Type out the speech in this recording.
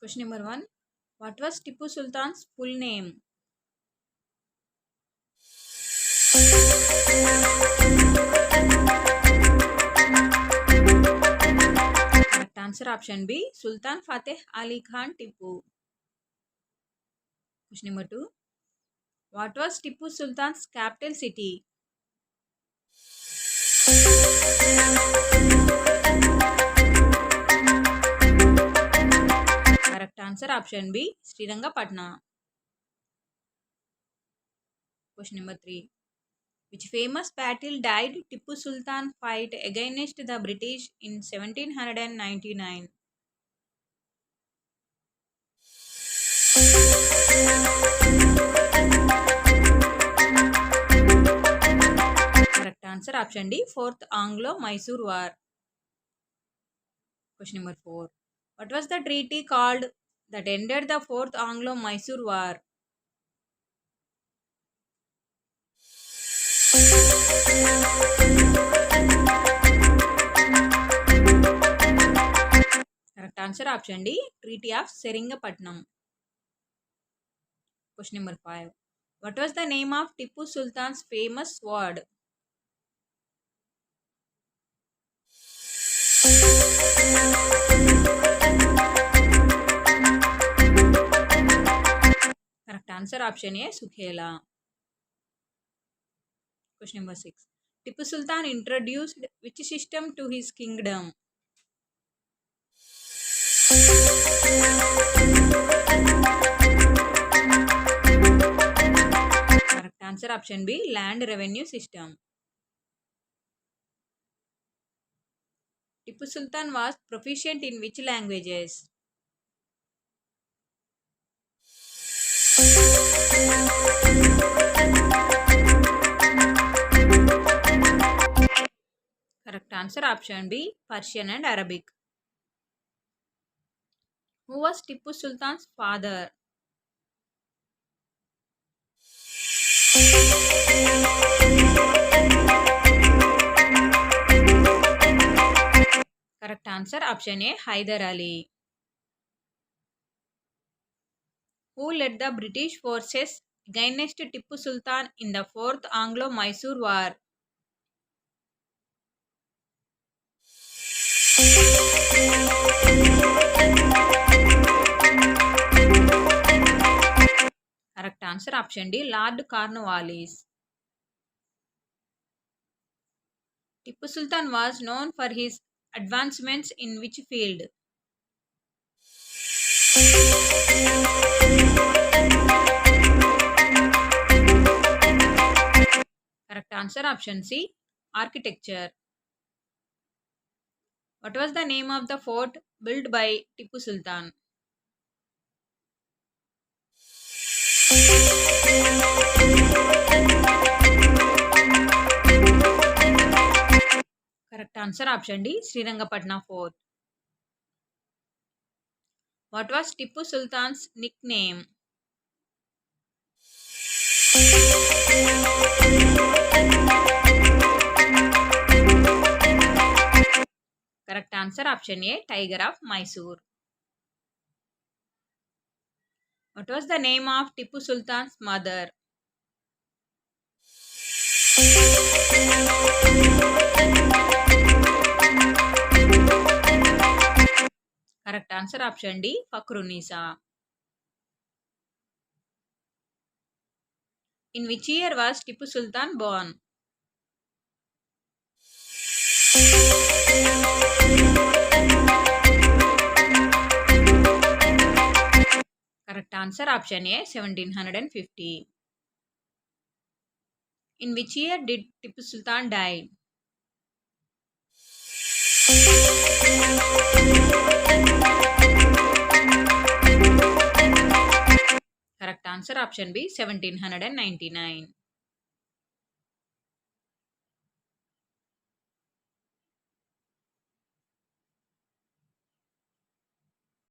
Question number 1. What was Tipu Sultan's full name? Correct answer option B. Sultan Fateh Ali Khan Tipu. Question number 2. What was Tipu Sultan's capital city? Correct answer option B. Srirangapatna. Question number 3. Which famous battle died Tipu Sultan fight against the British in 1799? Correct answer option D. Fourth Anglo-Mysore War. Question number 4. What was the treaty called that ended the Fourth Anglo-Mysore War? Correct answer option D. Treaty of Seringamapatnam. Question number 5. What was the name of Tipu Sultan's famous sword? Correct answer option A. Sukhela. Question number 6. Tipu Sultan introduced which system to his kingdom? Correct answer option B. Land revenue system. Tipu Sultan was proficient in which languages? Correct answer option B. Persian and Arabic. Who was Tipu Sultan's father? Correct answer option A. Hyder Ali. Who led the British forces against Tipu Sultan in the Fourth Anglo-Mysore War? Correct answer option D. Lord Cornwallis. Tipu Sultan was known for his advancements in which field? Correct answer option C. Architecture. What was the name of the fort built by Tipu Sultan? Correct answer option D. Srirangapatna Fort. What was Tipu Sultan's nickname? Correct answer option A. Tiger of Mysore. What was the name of Tipu Sultan's mother? Correct answer option D. Fakhrunisa. In which year was Tipu Sultan born? Correct answer option A. 1750. In which year did Tipu Sultan die? Correct answer option B. 1799.